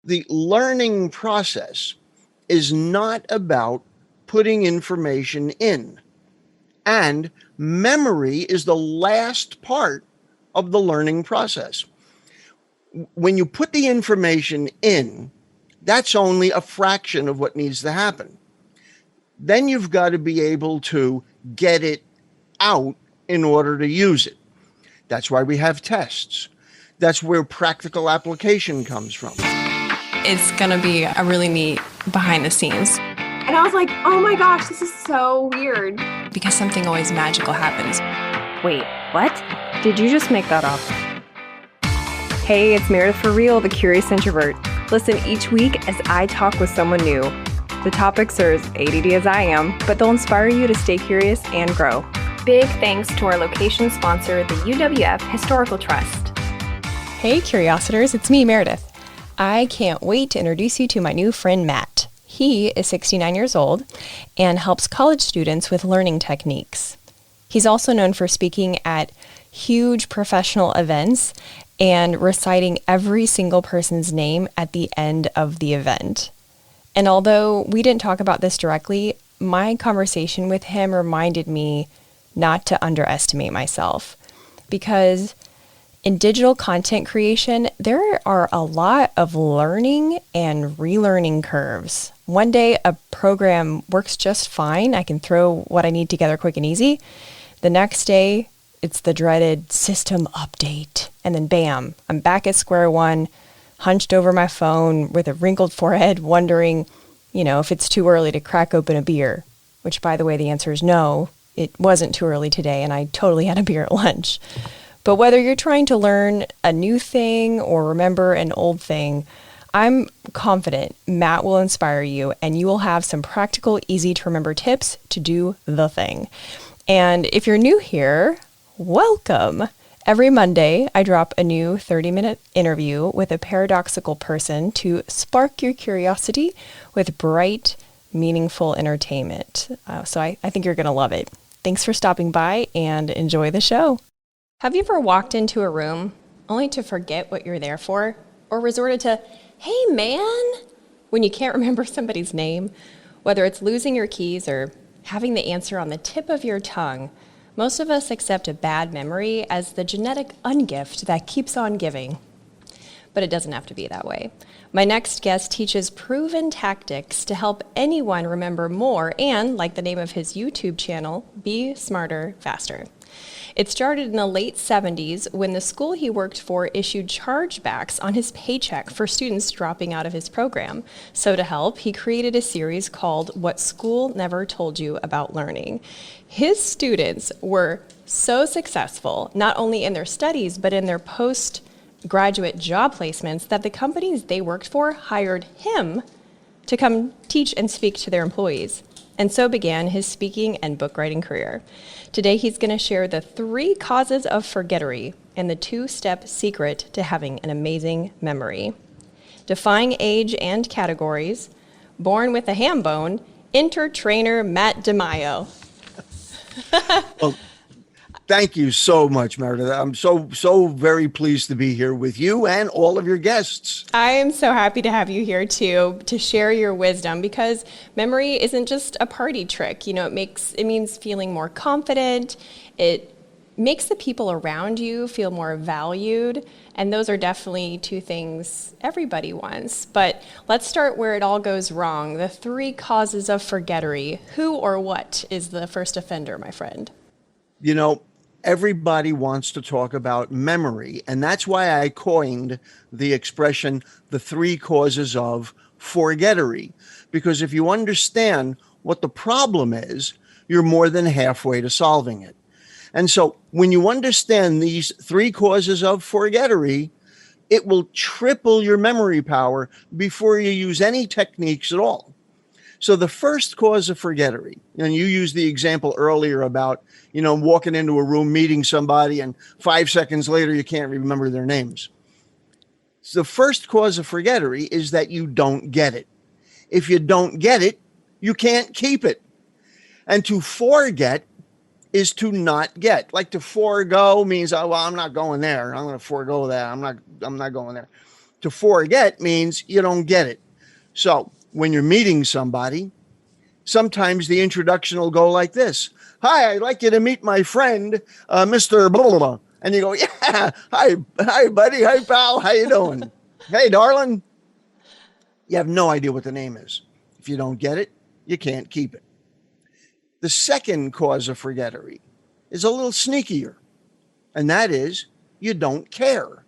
The learning process is not about putting information in. And memory is the last part of the learning process. When you put the information in, that's only a fraction of what needs to happen. Then you've got to be able to get it out in order to use it. That's why we have tests. That's where practical application comes from. It's going to be a really neat behind the scenes. And I was like, oh my gosh, this is so weird. Because something always magical happens. Wait, what? Did you just make that up? Hey, it's Meredith for Real, the Curious Introvert. Listen each week as I talk with someone new. The topics are as ADD as I am, but they'll inspire you to stay curious and grow. Big thanks to our location sponsor, the UWF Historical Trust. Hey, Curiositors, it's me, Meredith. I can't wait to introduce you to my new friend, Matt. He is 69 years old and helps college students with learning techniques. He's also known for speaking at huge professional events and reciting every single person's name at the end of the event. And although we didn't talk about this directly, my conversation with him reminded me not to underestimate myself. Because in digital content creation, there are a lot of learning and relearning curves. One day, a program works just fine. I can throw what I need together quick and easy. The next day, it's the dreaded system update. And then bam, I'm back at square one, hunched over my phone with a wrinkled forehead, wondering, if it's too early to crack open a beer. Which, by the way, the answer is no. It wasn't too early today, and I totally had a beer at lunch. But whether you're trying to learn a new thing or remember an old thing, I'm confident Matt will inspire you and you will have some practical, easy to remember tips to do the thing. And if you're new here, welcome. Every Monday, I drop a new 30-minute interview with a paradoxical person to spark your curiosity with bright, meaningful entertainment. So I think you're going to love it. Thanks for stopping by and enjoy the show. Have you ever walked into a room only to forget what you're there for? Or resorted to, hey man, when you can't remember somebody's name? Whether it's losing your keys or having the answer on the tip of your tongue, most of us accept a bad memory as the genetic ungift that keeps on giving. But it doesn't have to be that way. My next guest teaches proven tactics to help anyone remember more and, like the name of his YouTube channel, be smarter, faster. It started in the late 70s when the school he worked for issued chargebacks on his paycheck for students dropping out of his program. So to help, he created a series called What School Never Told You About Learning. His students were so successful, not only in their studies, but in their postgraduate job placements, that the companies they worked for hired him to come teach and speak to their employees. And so began his speaking and book writing career. Today, he's going to share the 3 causes of forgettery and the 2-step secret to having an amazing memory. Defying age and categories, born with a ham bone, trainer Matt DeMaio. Well, thank you so much, Meredith. I'm so very pleased to be here with you and all of your guests. I am so happy to have you here too, to share your wisdom, because memory isn't just a party trick. It means feeling more confident. It makes the people around you feel more valued. And those are definitely 2 things everybody wants. But let's start where it all goes wrong. The 3 causes of forgettery. Who or what is the first offender, my friend? Everybody wants to talk about memory, and that's why I coined the expression, the 3 causes of forgettery. Because if you understand what the problem is, you're more than halfway to solving it. And so when you understand these 3 causes of forgettery, it will triple your memory power before you use any techniques at all. So the first cause of forgettery, and you used the example earlier about, walking into a room, meeting somebody, and 5 seconds later, you can't remember their names. So the first cause of forgettery is that you don't get it. If you don't get it, you can't keep it. And to forget is to not get. Like to forego means, I'm not going there. I'm going to forego that. I'm not going there. To forget means you don't get it. So when you're meeting somebody, sometimes the introduction will go like this. Hi, I'd like you to meet my friend, Mr. Blah, blah, blah. And you go, yeah, hi, buddy. Hi, pal. How you doing? Hey, darling. You have no idea what the name is. If you don't get it, you can't keep it. The second cause of forgettery is a little sneakier, and that is you don't care.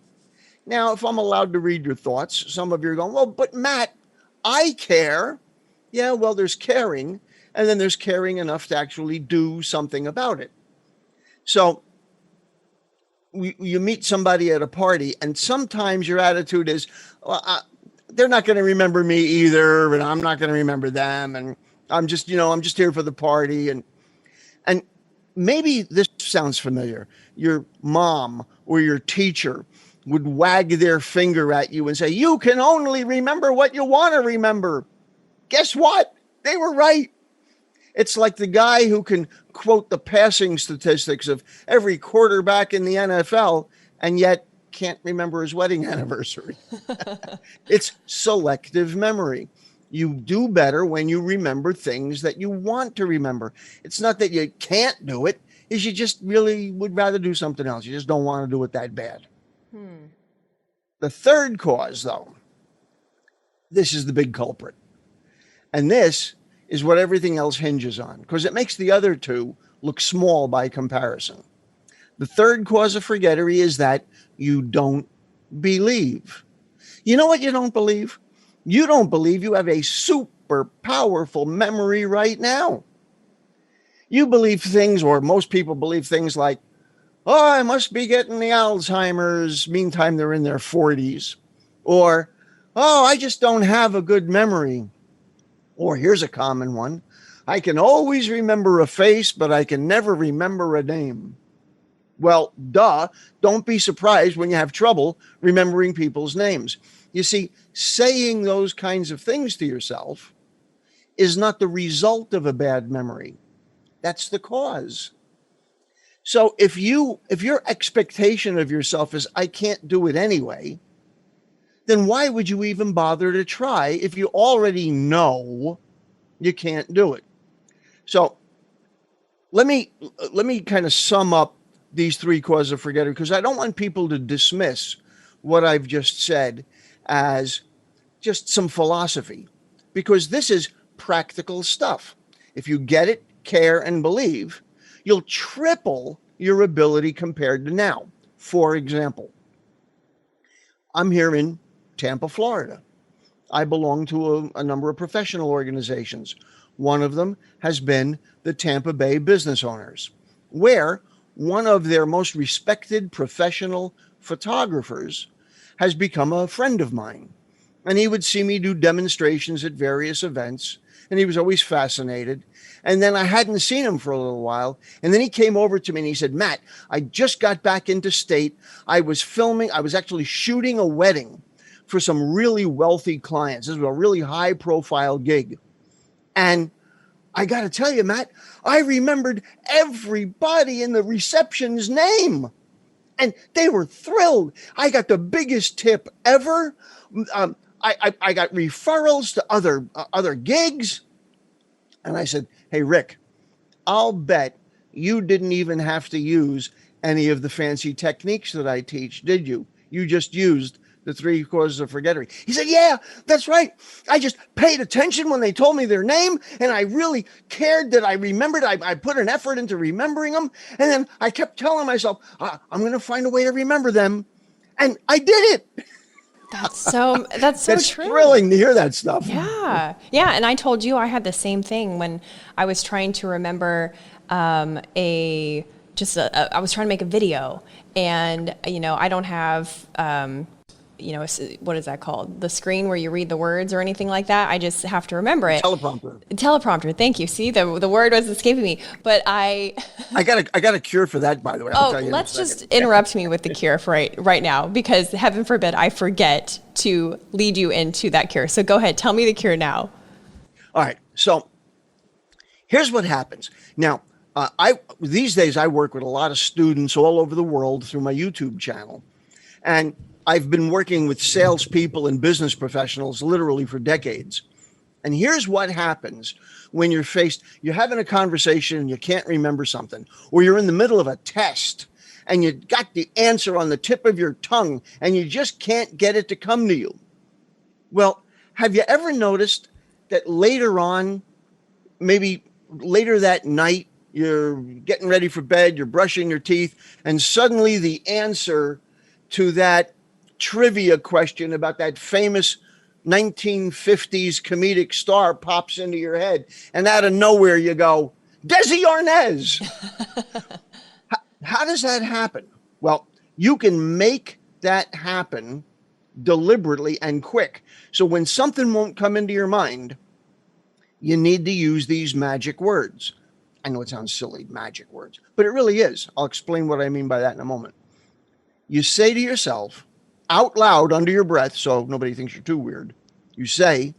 Now, if I'm allowed to read your thoughts, some of you are going, well, but Matt, I care. Yeah, well, there's caring, and then there's caring enough to actually do something about it. So you meet somebody at a party, and sometimes your attitude is, well, they're not going to remember me either, and I'm not going to remember them, and I'm just here for the party, and maybe this sounds familiar. Your mom or your teacher would wag their finger at you and say, you can only remember what you want to remember. Guess what? They were right. It's like the guy who can quote the passing statistics of every quarterback in the NFL and yet can't remember his wedding anniversary. It's selective memory. You do better when you remember things that you want to remember. It's not that you can't do it, is you just really would rather do something else. You just don't want to do it that bad. The third cause, though, this is the big culprit. And this is what everything else hinges on, because it makes the other two look small by comparison. The third cause of forgettery is that you don't believe. You know what you don't believe? You don't believe you have a super powerful memory right now. You believe things, or most people believe things like, oh, I must be getting the Alzheimer's. Meantime, they're in their 40s. Or, oh, I just don't have a good memory. Or here's a common one. I can always remember a face, but I can never remember a name. Well, duh, don't be surprised when you have trouble remembering people's names. You see, saying those kinds of things to yourself is not the result of a bad memory. That's the cause. So if your expectation of yourself is, I can't do it anyway, then why would you even bother to try if you already know you can't do it? So let me kind of sum up these three causes of forgetting, because I don't want people to dismiss what I've just said as just some philosophy, because this is practical stuff. If you get it, care, and believe, you'll triple your ability compared to now. For example, I'm here in Tampa, Florida. I belong to a number of professional organizations. One of them has been the Tampa Bay Business Owners, where one of their most respected professional photographers has become a friend of mine. And he would see me do demonstrations at various events, and he was always fascinated. And then I hadn't seen him for a little while. And then he came over to me and he said, Matt, I just got back into state. I was actually shooting a wedding for some really wealthy clients. This was a really high profile gig. And I got to tell you, Matt, I remembered everybody in the reception's name. And they were thrilled. I got the biggest tip ever. I got referrals to other gigs. And I said, hey, Rick, I'll bet you didn't even have to use any of the fancy techniques that I teach, did you? You just used the three causes of forgettery. He said, yeah, that's right. I just paid attention when they told me their name, and I really cared that I remembered. I put an effort into remembering them, and then I kept telling myself, I'm going to find a way to remember them, and I did it. That's so That's true. thrilling to hear that stuff. Yeah. Yeah. And I told you I had the same thing when I was trying to remember I was trying to make a video, and, I don't have, what is that called? The screen where you read the words or anything like that. I just have to remember it. Teleprompter. Thank you. See, the word was escaping me, but I got a cure for that, by the way. I'll tell you let's just interrupt me with the cure for right now, because heaven forbid I forget to lead you into that cure. So go ahead. Tell me the cure now. All right. So here's what happens. Now, these days I work with a lot of students all over the world through my YouTube channel. And I've been working with salespeople and business professionals literally for decades. And here's what happens when you're having a conversation and you can't remember something, or you're in the middle of a test and you got the answer on the tip of your tongue and you just can't get it to come to you. Well, have you ever noticed that later on, maybe later that night, you're getting ready for bed, you're brushing your teeth, and suddenly the answer to that trivia question about that famous 1950s comedic star pops into your head, and out of nowhere you go, Desi Arnaz. How does that happen? Well, you can make that happen deliberately and quick. So when something won't come into your mind, you need to use these magic words. I know it sounds silly, magic words, but it really is. I'll explain what I mean by that in a moment. You say to yourself out loud under your breath, so nobody thinks you're too weird. You say,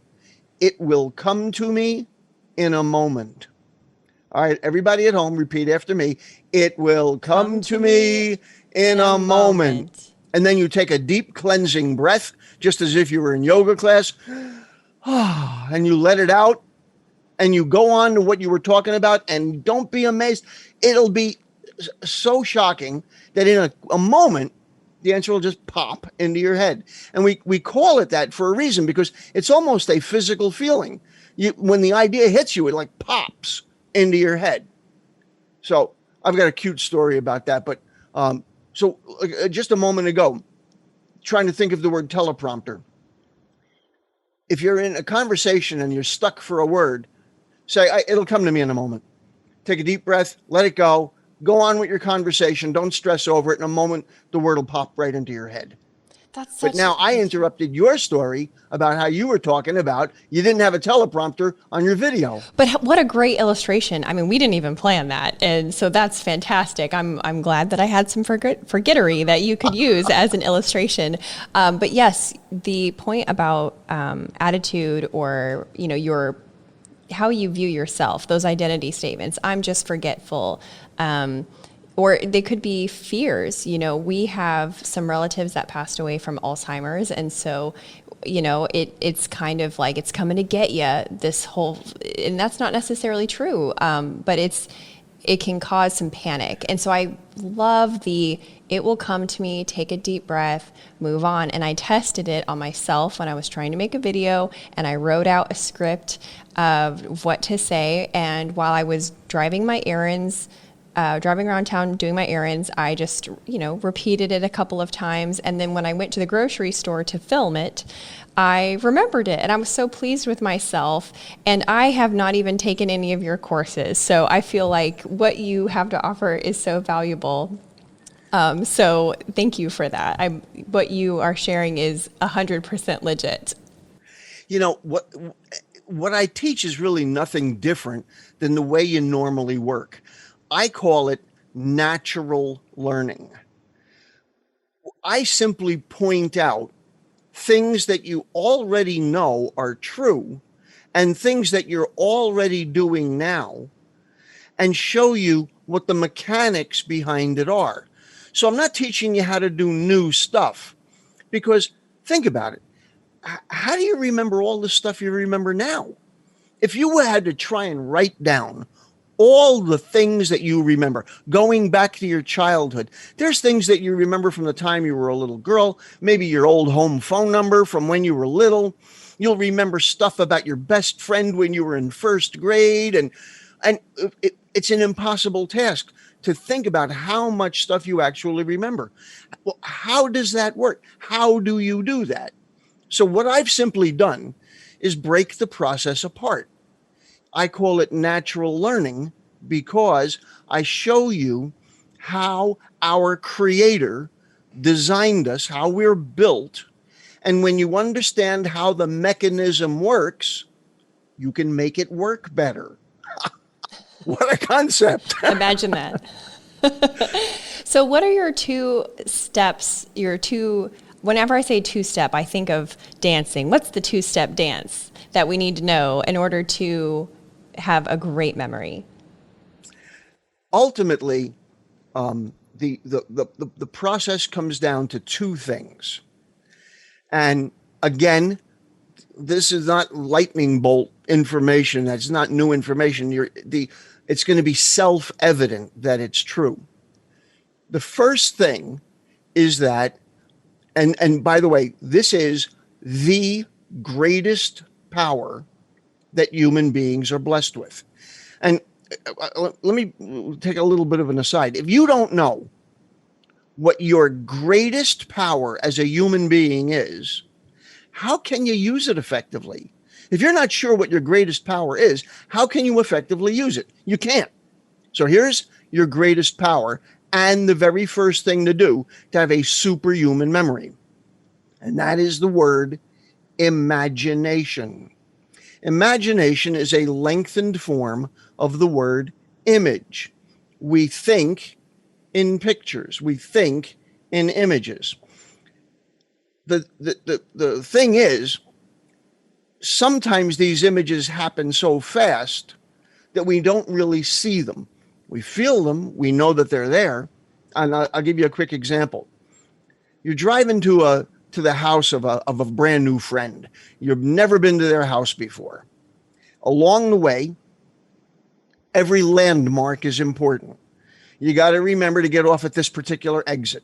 it will come to me in a moment. All right, everybody at home, repeat after me. It will come to me in a moment. And then you take a deep cleansing breath, just as if you were in yoga class, and you let it out. And you go on to what you were talking about, and don't be amazed. It'll be so shocking that in a moment, the answer will just pop into your head. And we call it that for a reason, because it's almost a physical feeling. When the idea hits you, it like pops into your head. So I've got a cute story about that. But just a moment ago, trying to think of the word teleprompter. If you're in a conversation and you're stuck for a word, say, it'll come to me in a moment. Take a deep breath, let it go on with your conversation. Don't stress over it. In a moment, the word will pop right into your head. But now I interrupted your story about how you were talking about you didn't have a teleprompter on your video. But what a great illustration. I mean, we didn't even plan that. And so that's fantastic. I'm glad that I had some forgettery that you could use as an illustration. But yes, the point about attitude or, your how you view yourself, those identity statements. I'm just forgetful. Or they could be fears. We have some relatives that passed away from Alzheimer's. And so, it's kind of like it's coming to get you, and that's not necessarily true. But it can cause some panic. And so I love it will come to me, take a deep breath, move on. And I tested it on myself when I was trying to make a video, and I wrote out a script of what to say. And while I was driving around town doing my errands, I just, repeated it a couple of times. And then when I went to the grocery store to film it, I remembered it, and I was so pleased with myself. And I have not even taken any of your courses. So I feel like what you have to offer is so valuable. So thank you for that. What you are sharing is 100% legit. What I teach is really nothing different than the way you normally work. I call it natural learning. I simply point out things that you already know are true and things that you're already doing now, and show you what the mechanics behind it are. So I'm not teaching you how to do new stuff, because think about it. How do you remember all the stuff you remember now? If you had to try and write down all the things that you remember, going back to your childhood, there's things that you remember from the time you were a little girl, maybe your old home phone number from when you were little. You'll remember stuff about your best friend when you were in first grade. And it's an impossible task to think about how much stuff you actually remember. Well, how does that work? How do you do that? So what I've simply done is break the process apart. I call it natural learning because I show you how our Creator designed us, how we're built. And when you understand how the mechanism works, you can make it work better. What a concept. Imagine that. So what are your two steps, whenever I say two-step, I think of dancing. What's the two-step dance that we need to know in order to have a great memory? Ultimately, the process comes down to two things. And again, this is not lightning bolt information. That's not new information. It's going to be self-evident that it's true. The first thing is that, and by the way, this is the greatest power that human beings are blessed with. And let me take a little bit of an aside. If you don't know what your greatest power as a human being is, how can you use it effectively? If you're not sure what your greatest power is, how can you effectively use it? You can't. So here's your greatest power, and the very first thing to do to have a superhuman memory. And that is the word imagination. Imagination is a lengthened form of the word image. We think in pictures. We think in images. The thing is, sometimes these images happen so fast that we don't really see them. We feel them. We know that they're there. And I'll give you a quick example. You're driving to the house of a brand new friend. You've never been to their house before. Along the way, every landmark is important. You got to remember to get off at this particular exit.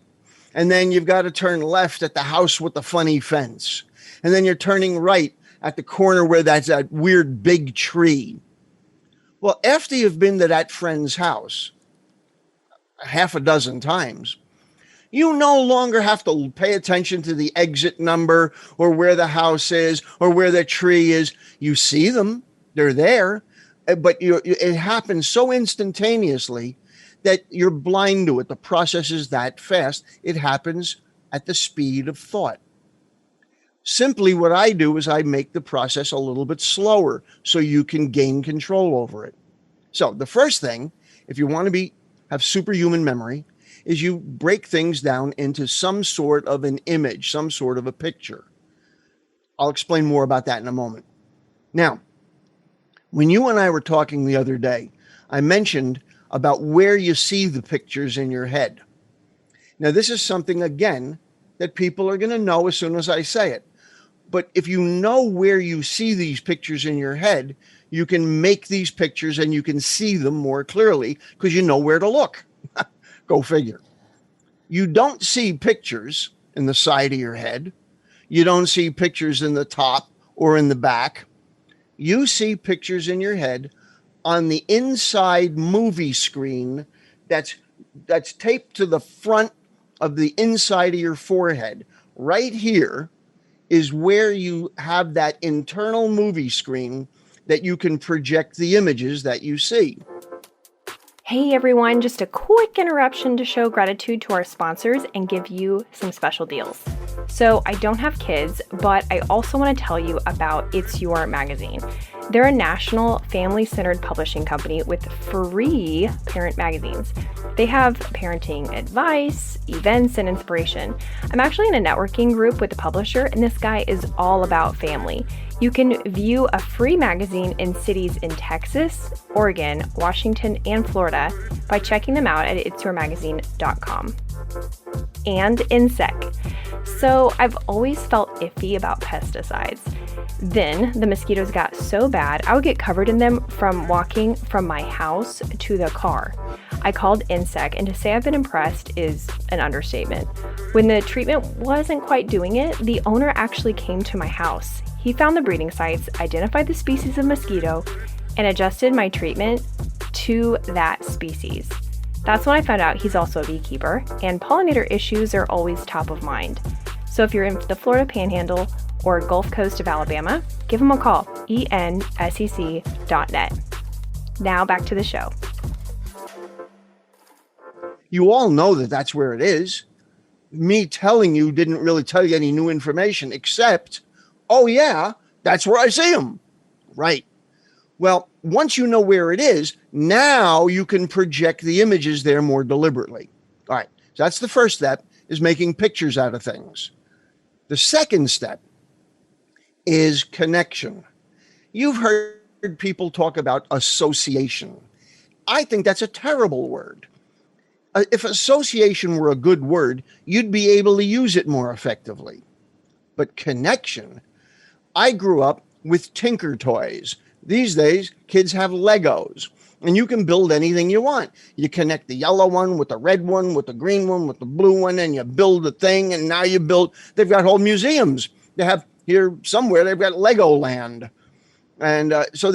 And then you've got to turn left at the house with the funny fence. And then you're turning right at the corner where that's that weird big tree. Well, after you've been to that friend's house half a dozen times, you no longer have to pay attention to the exit number or where the house is or where the tree is. You see them, they're there, but it happens so instantaneously that you're blind to it. The process is that fast. It happens at the speed of thought. Simply what I do is I make the process a little bit slower so you can gain control over it. So the first thing, if you want to have superhuman memory, is you break things down into some sort of an image, some sort of a picture. I'll explain more about that in a moment. Now, when you and I were talking the other day, I mentioned about where you see the pictures in your head. Now, this is something, again, that people are going to know as soon as I say it. But if you know where you see these pictures in your head, you can make these pictures and you can see them more clearly because you know where to look. Go figure. You don't see pictures in the side of your head. You don't see pictures in the top or in the back. You see pictures in your head on the inside movie screen that's taped to the front of the inside of your forehead. Right here is where you have that internal movie screen that you can project the images that you see. Hey everyone, just a quick interruption to show gratitude to our sponsors and give you some special deals. So I don't have kids, but I also want to tell you about It's Your Magazine. They're a national family-centered publishing company with free parent magazines. They have parenting advice, events, and inspiration. I'm actually in a networking group with the publisher, and this guy is all about family. You can view a free magazine in cities in Texas, Oregon, Washington, and Florida by checking them out at itsyourmagazine.com. And INSEC. So I've always felt iffy about pesticides. Then the mosquitoes got so bad, I would get covered in them from walking from my house to the car. I called INSEC, and to say I've been impressed is an understatement. When the treatment wasn't quite doing it, the owner actually came to my house. He found the breeding sites, identified the species of mosquito, and adjusted my treatment to that species. That's when I found out he's also a beekeeper, and pollinator issues are always top of mind. So if you're in the Florida Panhandle or Gulf Coast of Alabama, give him a call, ensec.net. Now back to the show. You all know that that's where it is. Me telling you didn't really tell you any new information, except, oh yeah, that's where I see them. Right. Well, once you know where it is, now you can project the images there more deliberately. All right. So that's the first step, is making pictures out of things. The second step is connection. You've heard people talk about association. I think that's a terrible word. If association were a good word, you'd be able to use it more effectively. But connection, I grew up with Tinker Toys. These days, kids have Legos, and you can build anything you want. You connect the yellow one with the red one, with the green one, with the blue one, and you build a thing, and now they've got whole museums. They have here somewhere, they've got Legoland. And so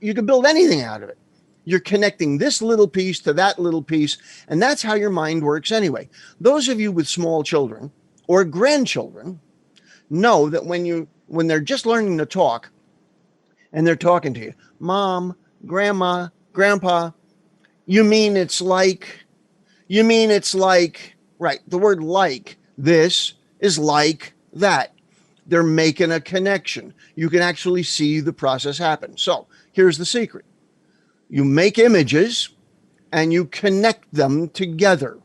you can build anything out of it. You're connecting this little piece to that little piece, and that's how your mind works anyway. Those of you with small children or grandchildren know that when they're just learning to talk and they're talking to you, Mom, Grandma, Grandpa, you mean it's like, right, the word like, this is like that. They're making a connection. You can actually see the process happen. So here's the secret. You make images and you connect them together.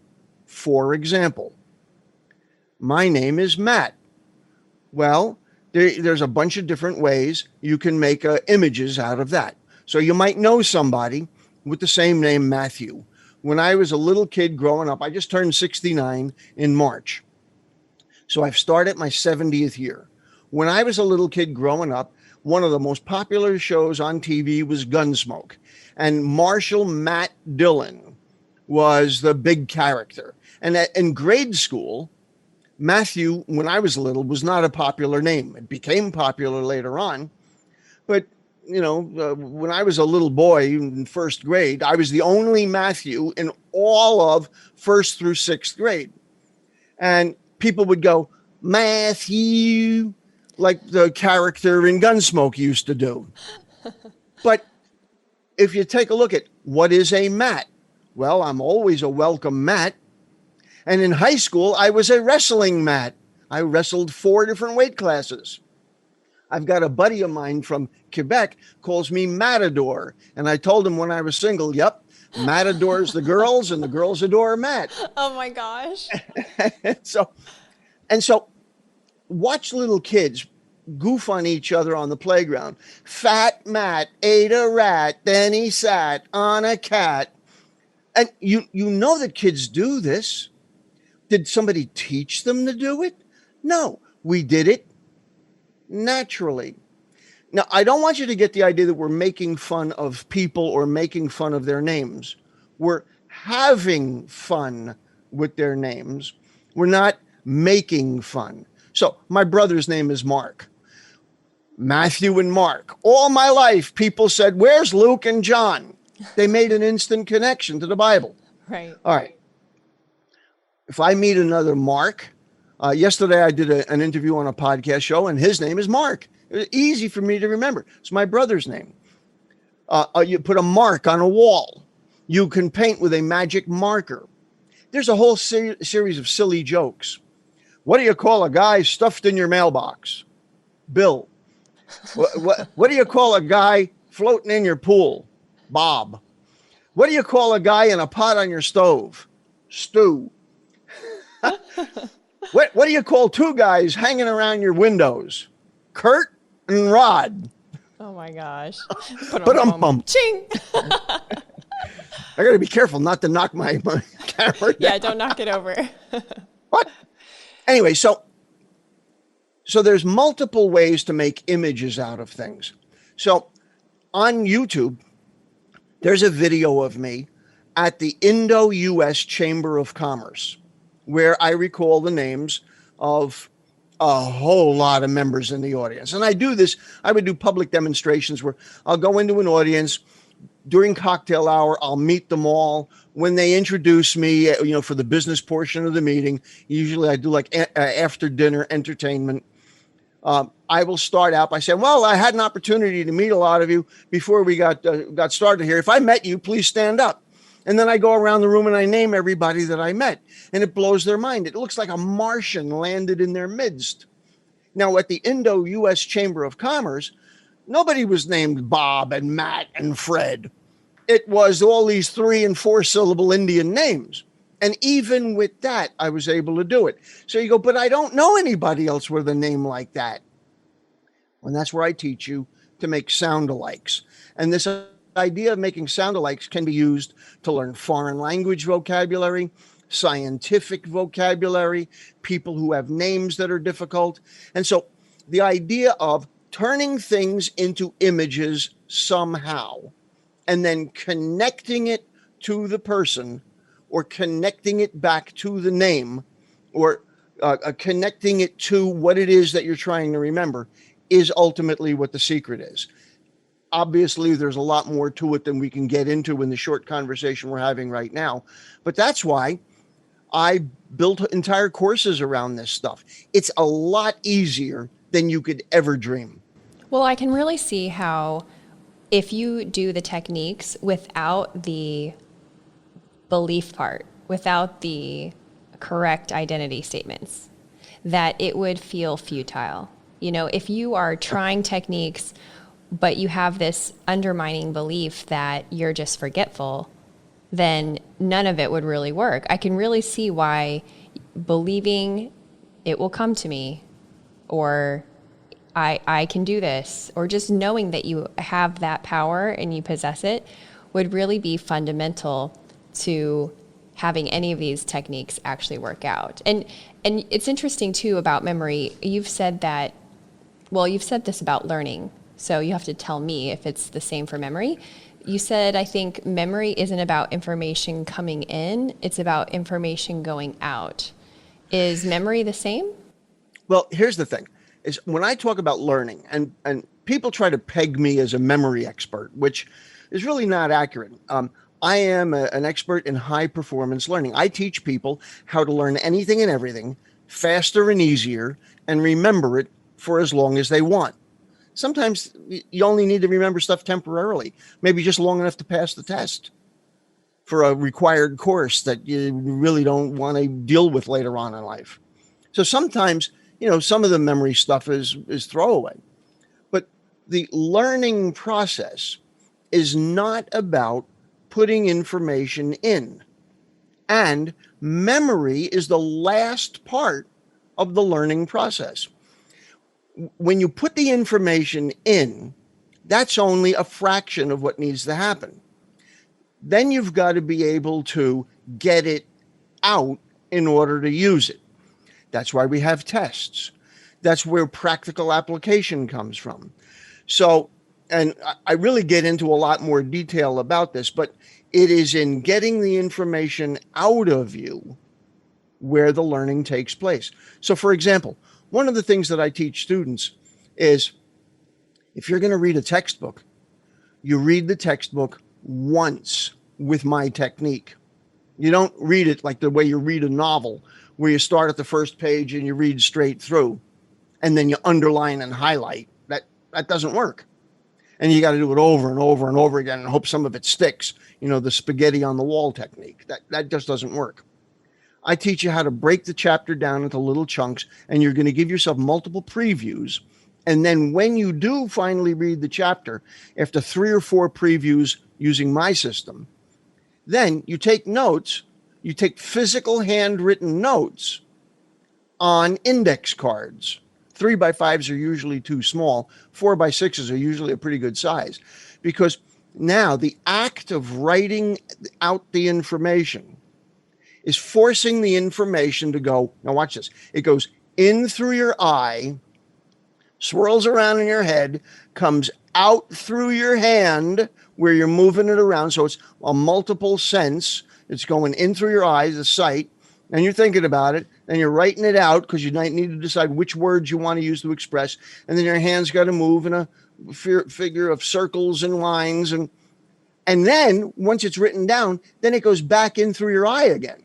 For example, my name is Matt. Well, there's a bunch of different ways you can make images out of that. So you might know somebody with the same name, Matthew. When I was a little kid growing up, I just turned 69 in March. So I've started my 70th year. When I was a little kid growing up, one of the most popular shows on TV was Gunsmoke. And Marshal Matt Dillon was the big character. And in grade school, Matthew, when I was little, was not a popular name. It became popular later on. But, when I was a little boy in first grade, I was the only Matthew in all of first through sixth grade. And people would go, Matthew, like the character in Gunsmoke used to do. But if you take a look at what is a Matt, well, I'm always a welcome Matt. And in high school, I was a wrestling Matt. I wrestled 4 different weight classes. I've got a buddy of mine from Quebec calls me Matador. And I told him when I was single, yep, Matador's the girls and the girls adore Matt. Oh my gosh. So watch little kids goof on each other on the playground. Fat Matt ate a rat, then he sat on a cat. And you know that kids do this. Did somebody teach them to do it? No, we did it naturally. Now, I don't want you to get the idea that we're making fun of people or making fun of their names. We're having fun with their names. We're not making fun. So my brother's name is Mark. Matthew and Mark. All my life, people said, where's Luke and John? They made an instant connection to the Bible. Right. All right. If I meet another Mark, yesterday I did an interview on a podcast show, and his name is Mark. It was easy for me to remember. It's my brother's name. You put a mark on a wall. You can paint with a magic marker. There's a whole series of silly jokes. What do you call a guy stuffed in your mailbox? Bill. What do you call a guy floating in your pool? Bob. What do you call a guy in a pot on your stove? Stu. What do you call 2 guys hanging around your windows? Kurt and Rod. Oh my gosh. Ba-dum-bum. Ching. I got to be careful not to knock my camera down. Yeah, don't knock it over. What? Anyway, so there's multiple ways to make images out of things. So on YouTube, there's a video of me at the Indo-US Chamber of Commerce, where I recall the names of a whole lot of members in the audience. And I would do public demonstrations where I'll go into an audience during cocktail hour. I'll meet them all. When they introduce me, for the business portion of the meeting, usually I do like after dinner entertainment. I will start out by saying, well, I had an opportunity to meet a lot of you before we got started here. If I met you, please stand up. And then I go around the room and I name everybody that I met, and it blows their mind. It looks like a Martian landed in their midst. Now, at the Indo-US Chamber of Commerce, nobody was named Bob and Matt and Fred. It was all these 3 and 4 syllable Indian names. And even with that, I was able to do it. So you go, but I don't know anybody else with a name like that. And that's where I teach you to make sound-alikes. And this idea of making sound-alikes can be used to learn foreign language vocabulary, scientific vocabulary, people who have names that are difficult. And so the idea of turning things into images somehow and then connecting it to the person or connecting it back to the name or connecting it to what it is that you're trying to remember is ultimately what the secret is. Obviously, there's a lot more to it than we can get into in the short conversation we're having right now. But that's why I built entire courses around this stuff. It's a lot easier than you could ever dream. Well, I can really see how if you do the techniques without the belief part, without the correct identity statements, that it would feel futile. You know, if you are trying techniques, but you have this undermining belief that you're just forgetful, then none of it would really work. I can really see why believing it will come to me, or I can do this, or just knowing that you have that power and you possess it would really be fundamental to having any of these techniques actually work out. And it's interesting too about memory. You've said that, well, you've said this about learning, so you have to tell me if it's the same for memory. You said, I think memory isn't about information coming in, it's about information going out. Is memory the same? Well, here's the thing, is when I talk about learning, and people try to peg me as a memory expert, which is really not accurate. I am an expert in high performance learning. I teach people how to learn anything and everything faster and easier and remember it for as long as they want. Sometimes you only need to remember stuff temporarily, maybe just long enough to pass the test for a required course that you really don't want to deal with later on in life. So sometimes, you know, some of the memory stuff is throwaway. But the learning process is not about putting information in. And memory is the last part of the learning process. When you put the information in, that's only a fraction of what needs to happen. Then you've got to be able to get it out in order to use it. That's why we have tests. That's where practical application comes from. So, and I really get into a lot more detail about this, but it is in getting the information out of you where the learning takes place. So, for example, one of the things that I teach students is if you're going to read a textbook, you read the textbook once with my technique. You don't read it like the way you read a novel, where you start at the first page and you read straight through, and then you underline and highlight. That doesn't work. And you got to do it over and over and over again and hope some of it sticks. You know, the spaghetti on the wall technique. That just doesn't work. I teach you how to break the chapter down into little chunks, and you're going to give yourself multiple previews. And then when you do finally read the chapter, after 3 or 4 previews using my system, then you take notes, you take physical handwritten notes on index cards. 3x5s are usually too small. 4x6s are usually a pretty good size, because now the act of writing out the information is forcing the information to go. Now watch this. It goes in through your eye, swirls around in your head, comes out through your hand where you're moving it around. So it's a multiple sense. It's going in through your eyes, the sight, and you're thinking about it, and you're writing it out because you might need to decide which words you want to use to express. And then your hand's got to move in a figure of circles and lines. And then once it's written down, then it goes back in through your eye again.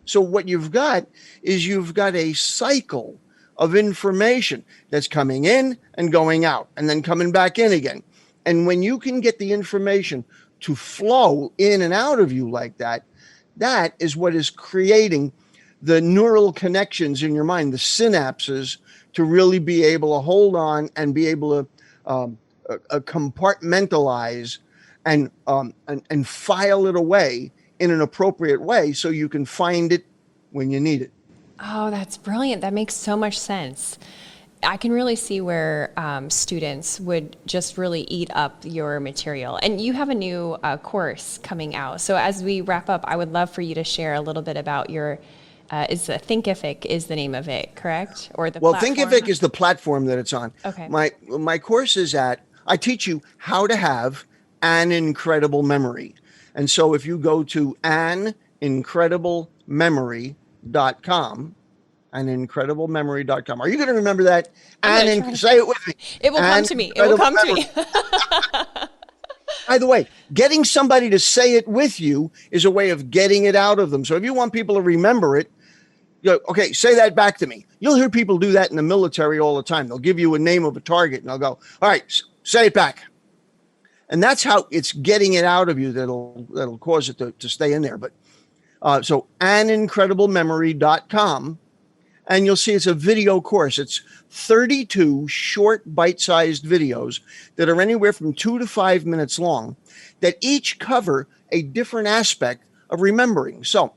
So what you've got is you've got a cycle of information that's coming in and going out and then coming back in again. And when you can get the information to flow in and out of you like that, that is what is creating the neural connections in your mind, the synapses, to really be able to hold on and be able to compartmentalize and file it away in an appropriate way so you can find it when you need it. Oh, that's brilliant. That makes so much sense. I can really see where students would just really eat up your material. And you have a new course coming out. So as we wrap up, I would love for you to share a little bit about your, Thinkific is the name of it, correct? Or the platform? Thinkific is the platform that it's on. Okay. My course is I teach you how to have an incredible memory. And so if you go to anicrediblememory.com, anicrediblememory.com. Are you going to remember that? Say it with me. It will come to me. It will come to me. By the way, getting somebody to say it with you is a way of getting it out of them. So if you want people to remember it, you go, okay, say that back to me. You'll hear people do that in the military all the time. They'll give you a name of a target and they'll go, all right, say it back. And that's how it's getting it out of you that'll cause it to stay in there. But so anicrediblememory.com. And you'll see it's a video course. It's 32 short bite-sized videos that are anywhere from 2 to 5 minutes long that each cover a different aspect of remembering. So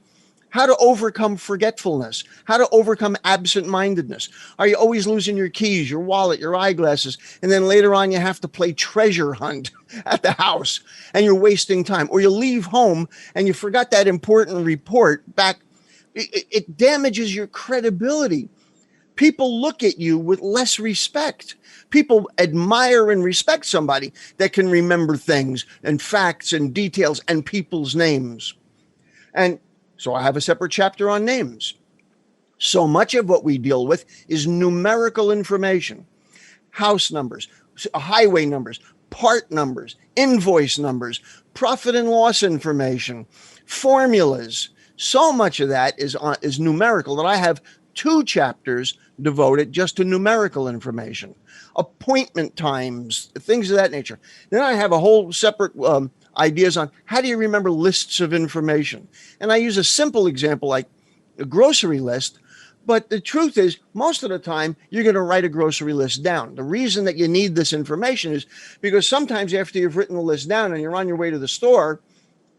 how to overcome forgetfulness, how to overcome absent-mindedness. Are you always losing your keys, your wallet, your eyeglasses, and then later on you have to play treasure hunt at the house and you're wasting time? Or you leave home and you forgot that important report back. It damages your credibility. People look at you with less respect. People admire and respect somebody that can remember things and facts and details and people's names. And so I have a separate chapter on names. So much of what we deal with is numerical information, house numbers, highway numbers, part numbers, invoice numbers, profit and loss information, formulas. So much of that is numerical that I have 2 chapters devoted just to numerical information, appointment times, things of that nature. Then I have a whole separate ideas on how do you remember lists of information. And I use a simple example like a grocery list. But the truth is, most of the time, you're going to write a grocery list down. The reason that you need this information is because sometimes after you've written the list down and you're on your way to the store,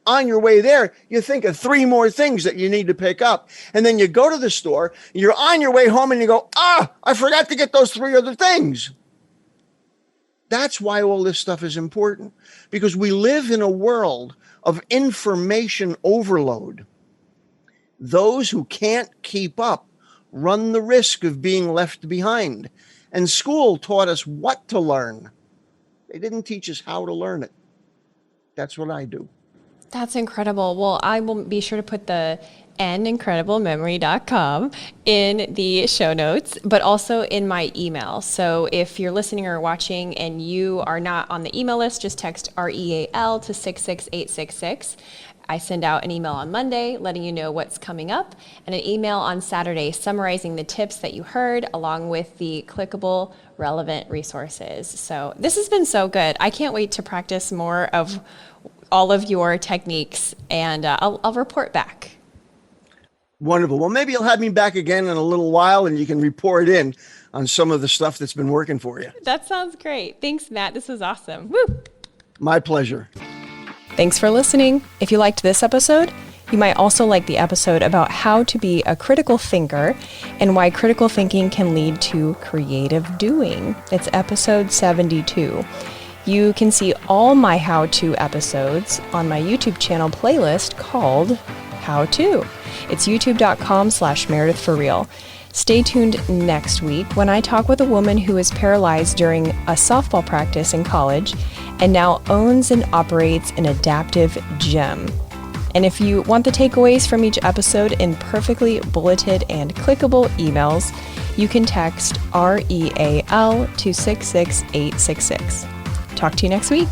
on your way there, you think of 3 more things that you need to pick up. And then you go to the store, you're on your way home and you go, I forgot to get those 3 other things. That's why all this stuff is important, because we live in a world of information overload. Those who can't keep up run the risk of being left behind. And school taught us what to learn. They didn't teach us how to learn it. That's what I do. That's incredible. Well, I will be sure to put the anicrediblememory.com in the show notes, but also in my email. So if you're listening or watching and you are not on the email list, just text REAL to 66866. I send out an email on Monday letting you know what's coming up, and an email on Saturday summarizing the tips that you heard along with the clickable relevant resources. So this has been so good. I can't wait to practice more of all of your techniques, and I'll report back. Wonderful. Well, maybe you'll have me back again in a little while and you can report in on some of the stuff that's been working for you. That sounds great. Thanks, Matt. This was awesome. Woo! My pleasure. Thanks for listening. If you liked this episode, you might also like the episode about how to be a critical thinker and why critical thinking can lead to creative doing. It's episode 72. You can see all my how-to episodes on my YouTube channel playlist called How To. It's youtube.com/Meredith for Real. Stay tuned next week when I talk with a woman who was paralyzed during a softball practice in college and now owns and operates an adaptive gym. And if you want the takeaways from each episode in perfectly bulleted and clickable emails, you can text REAL to 66866. Talk to you next week.